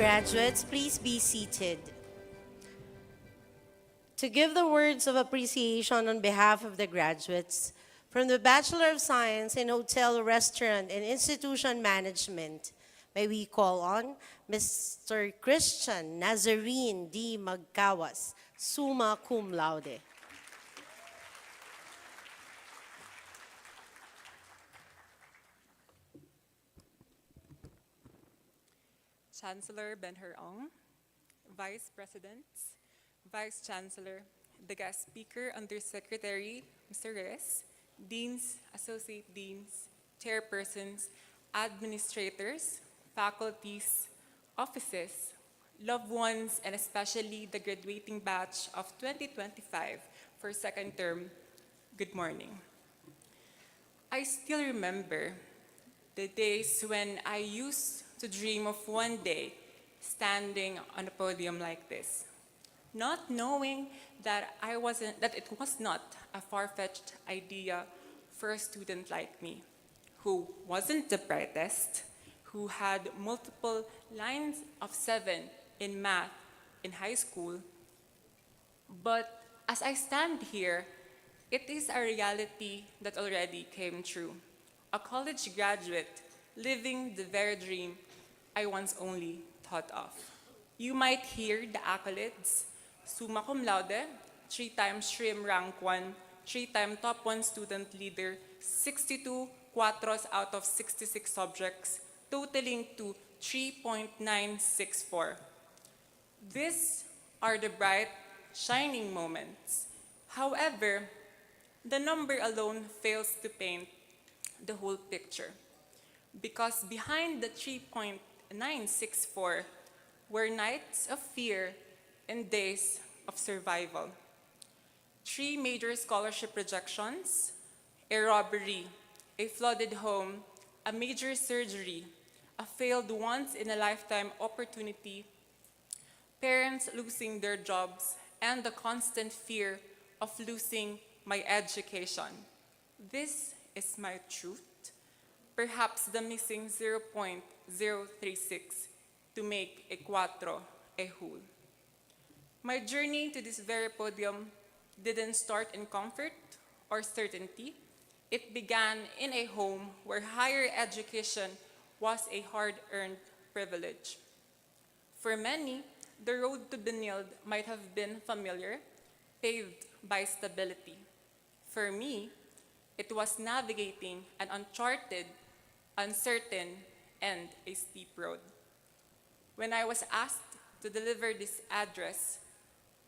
Graduates, please be seated. To give the words of appreciation on behalf of the graduates, from the Bachelor of Science in Hotel, Restaurant, and Institution Management, may we call on Mr. Christian Nazarene D. Magcawas, summa cum laude. Chancellor Ben-Hur-Ong, Vice Presidents, Vice Chancellor, the guest speaker, Undersecretary Mr. Reyes, Deans, Associate Deans, Chairpersons, Administrators, faculties, offices, loved ones, and especially the graduating batch of 2025 for second term, good morning. I still remember the days when I used to dream of one day standing on a podium like this, not knowing that it was not a far-fetched idea for a student like me, who wasn't the brightest, who had multiple lines of 7 in math in high school. But as I stand here, it is a reality that already came true. A college graduate living the very dream I once only thought of. You might hear the accolades: summa cum laude, 3-time SHRIM rank 1, 3-time top 1 student leader, 62 cuatros out of 66 subjects, totaling to 3.964. These are the bright, shining moments. However, the number alone fails to paint the whole picture, because behind the 3.964 were nights of fear and days of survival. 3 major scholarship rejections, a robbery, a flooded home, a major surgery, a failed once-in-a-lifetime opportunity, parents losing their jobs, and the constant fear of losing my education. This is my truth. Perhaps the missing 0.036 to make a cuatro a whole. My journey to this very podium didn't start in comfort or certainty. It began in a home where higher education was a hard-earned privilege. For many, the road to Benilde might have been familiar, paved by stability. For me, it was navigating an uncharted, uncertain, and a steep road. When I was asked to deliver this address,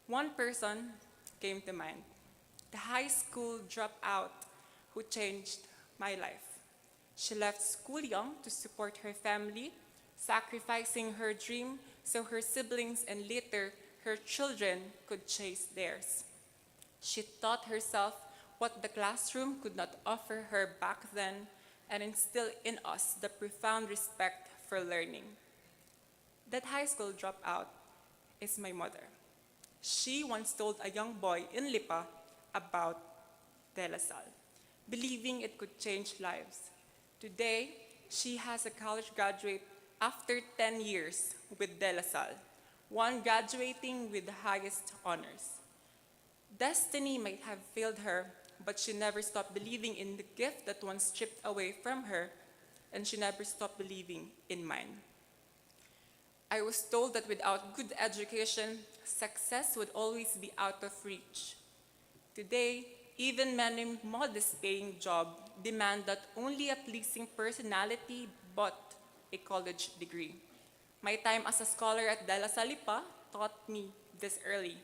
one person came to mind: the high school dropout who changed my life. She left school young to support her family, sacrificing her dream so her siblings and later her children could chase theirs. She taught herself what the classroom could not offer her back then, and instill in us the profound respect for learning. That high school dropout is my mother. She once told a young boy in Lipa about De La Salle, believing it could change lives. Today, she has a college graduate after 10 years with De La Salle, one graduating with the highest honors. Destiny might have failed her, but she never stopped believing in the gift that once stripped away from her, and she never stopped believing in mine. I was told that without good education, success would always be out of reach. Today, even many modest-paying jobs demand not only a pleasing personality, but a college degree. My time as a scholar at De La Salle taught me this early.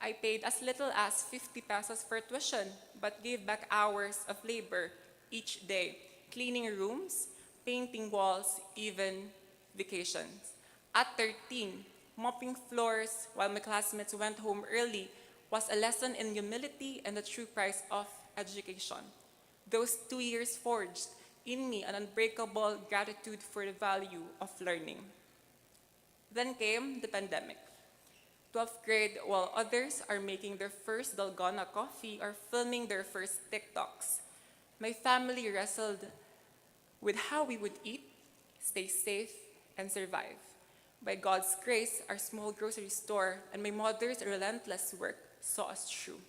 I paid as little as 50 pesos for tuition, but gave back hours of labor each day, cleaning rooms, painting walls, even vacations. At 13, mopping floors while my classmates went home early was a lesson in humility and the true price of education. Those 2 years forged in me an unbreakable gratitude for the value of learning. Then came the pandemic. 12th grade, while others are making their first Dalgona coffee or filming their first TikToks, my family wrestled with how we would eat, stay safe, and survive. By God's grace, our small grocery store and my mother's relentless work saw us through.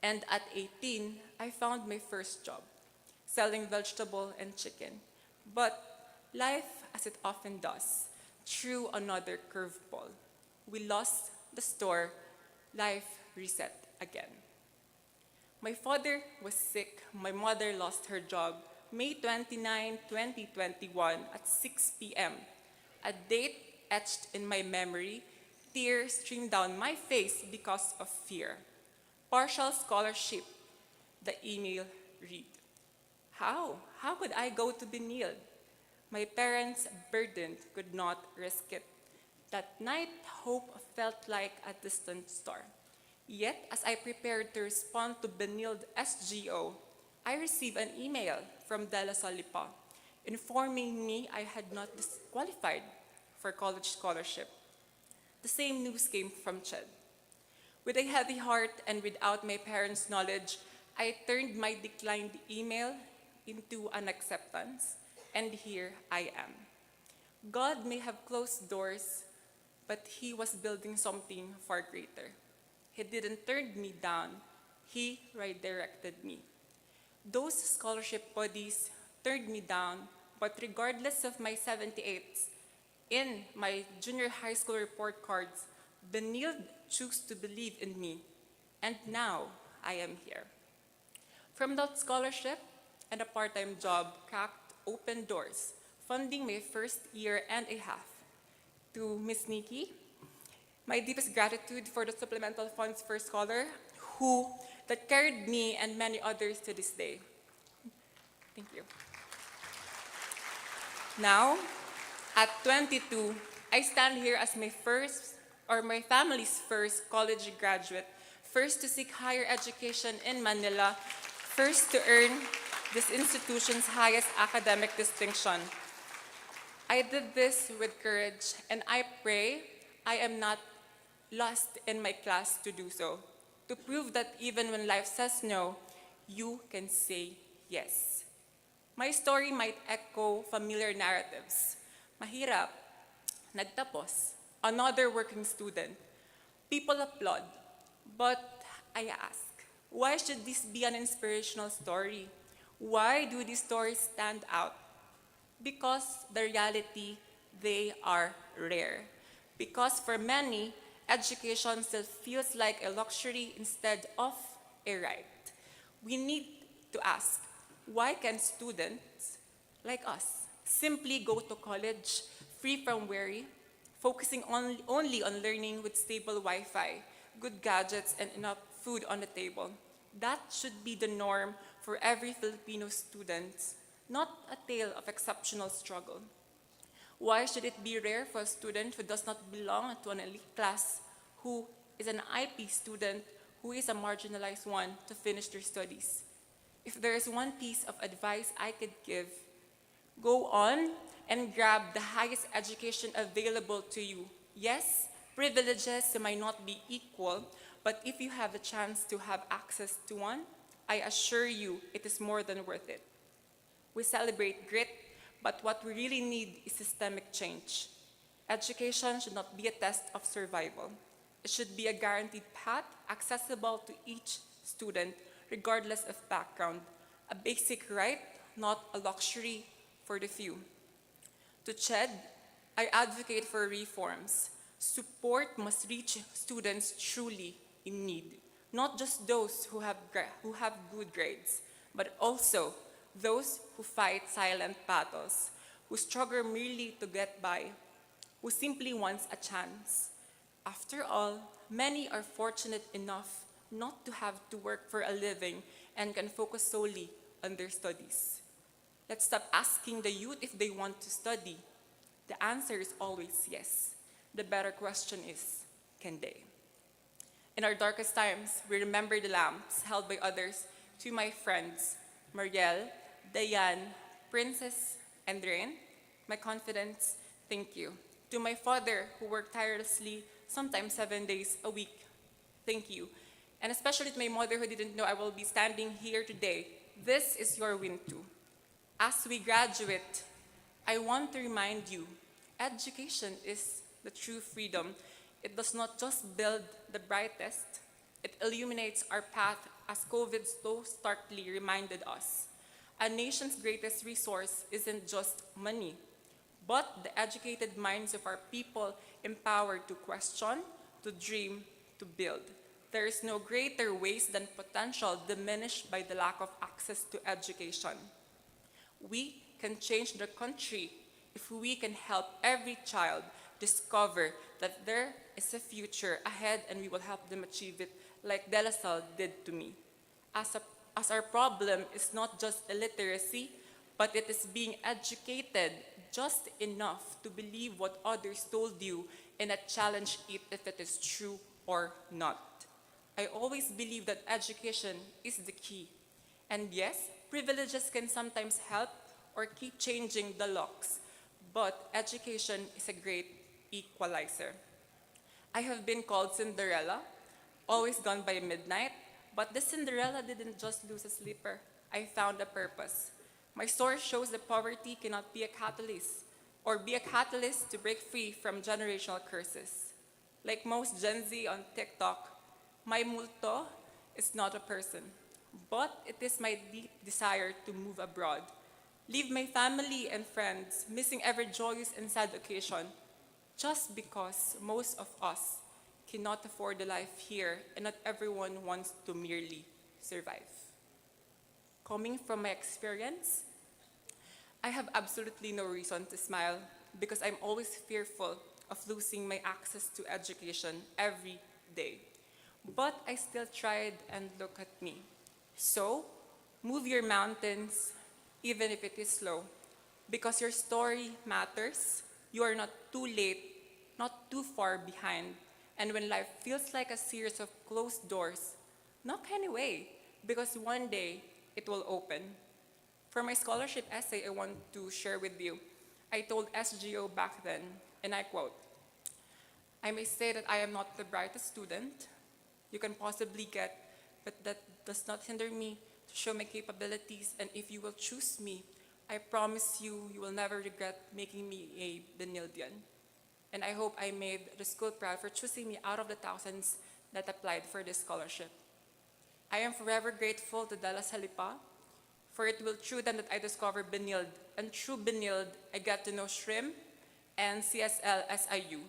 And at 18, I found my first job, selling vegetable and chicken. But life, as it often does, threw another curveball. We lost the store, life reset again. My father was sick, my mother lost her job, May 29, 2021 at 6 p.m. A date etched in my memory, tears streamed down my face because of fear. Partial scholarship, the email read. How? How could I go to Benilde? My parents, burdened, could not risk it. That night, hope felt like a distant star. Yet, as I prepared to respond to Benilde SGO, I received an email from De La Salle informing me I had not disqualified for college scholarship. The same news came from CHED. With a heavy heart and without my parents' knowledge, I turned my declined email into an acceptance, and here I am. God may have closed doors, but He was building something far greater. He didn't turn me down, He redirected me. Those scholarship bodies turned me down, but regardless of my 78s, in my junior high school report cards, Benilde chose to believe in me, and now I am here. From that scholarship and a part-time job cracked open doors, funding my first year and a half. To Miss Nikki, my deepest gratitude for the supplemental funds for Scholar, that carried me and many others to this day. Thank you. Now, at 22, I stand here as my family's first college graduate, first to seek higher education in Manila, first to earn this institution's highest academic distinction. I did this with courage, and I pray I am not lost in my class to do so, to prove that even when life says no, you can say yes. My story might echo familiar narratives. Mahirap, nagtapos, another working student. People applaud, but I ask, why should this be an inspirational story? Why do these stories stand out? Because the reality, they are rare. Because for many, education still feels like a luxury instead of a right. We need to ask, why can students like us simply go to college free from worry, focusing only on learning with stable Wi-Fi, good gadgets, and enough food on the table? That should be the norm for every Filipino student, not a tale of exceptional struggle. Why should it be rare for a student who does not belong to an elite class, who is an IP student, who is a marginalized one, to finish their studies? If there is one piece of advice I could give, go on and grab the highest education available to you. Yes, privileges might not be equal, but if you have the chance to have access to one, I assure you it is more than worth it. We celebrate grit, but what we really need is systemic change. Education should not be a test of survival. It should be a guaranteed path accessible to each student, regardless of background. A basic right, not a luxury for the few. To CHED, I advocate for reforms. Support must reach students truly in need, not just those who have good grades, but also those who fight silent battles, who struggle merely to get by, who simply wants a chance. After all, many are fortunate enough not to have to work for a living and can focus solely on their studies. Let's stop asking the youth if they want to study. The answer is always yes. The better question is, can they? In our darkest times, we remember the lamps held by others. To my friends, Marielle, Diane, Princess, and Rain, my confidence, thank you. To my father, who worked tirelessly, sometimes 7 days a week, thank you. And especially to my mother, who didn't know I will be standing here today. This is your win too. As we graduate, I want to remind you, education is the true freedom, it does not just build the brightest, it illuminates our path as COVID so starkly reminded us. A nation's greatest resource isn't just money, but the educated minds of our people empowered to question, to dream, to build. There is no greater waste than potential diminished by the lack of access to education. We can change the country if we can help every child discover that there is a future ahead and we will help them achieve it like De La Salle did to me. As our problem is not just illiteracy, but it is being educated just enough to believe what others told you and challenge it if it is true or not. I always believe that education is the key. And yes, privileges can sometimes help or keep changing the locks, but education is a great equalizer. I have been called Cinderella, always gone by midnight, but the Cinderella didn't just lose a slipper. I found a purpose. My story shows that poverty cannot be a catalyst or be a catalyst to break free from generational curses. Like most Gen Z on TikTok, my multo is not a person, but it is my deep desire to move abroad, leave my family and friends, missing every joyous and sad occasion, just because most of us cannot afford the life here and not everyone wants to merely survive. Coming from my experience, I have absolutely no reason to smile because I'm always fearful of losing my access to education every day. But I still tried and look at me. So, move your mountains, even if it is slow, because your story matters. You are not too late, not too far behind. And when life feels like a series of closed doors, knock anyway, because one day it will open. For my scholarship essay I want to share with you, I told SGO back then, and I quote, "I may say that I am not the brightest student you can possibly get, but that does not hinder me to show my capabilities, and if you will choose me, I promise you, you will never regret making me a Benildean." And I hope I made the school proud for choosing me out of the thousands that applied for this scholarship. I am forever grateful to De La Salle, for it will through them that I discovered Benilde, and through Benilde, I got to know Shrimp and CSL SIU,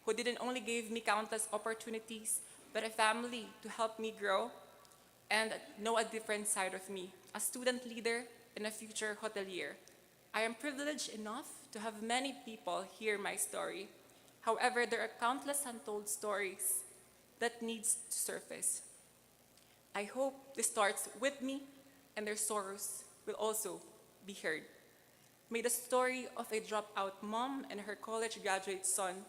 who didn't only give me countless opportunities, but a family to help me grow and know a different side of me, a student leader and a future hotelier. I am privileged enough to have many people hear my story. However, there are countless untold stories that needs to surface. I hope this starts with me and their sorrows will also be heard. May the story of a dropout mom and her college graduate son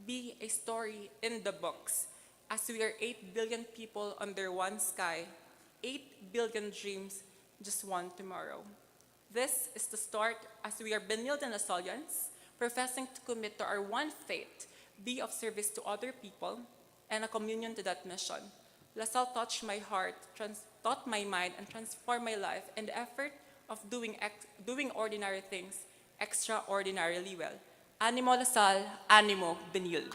be a story in the books, as we are 8 billion people under one sky, 8 billion dreams, just one tomorrow. This is the start as we are Benildean Lasallians, professing to commit to our one faith, be of service to other people, and a communion to that mission. La Salle touched my heart, taught my mind, and transformed my life in the effort of doing ordinary things extraordinarily well. Animo La Salle, animo Benilde.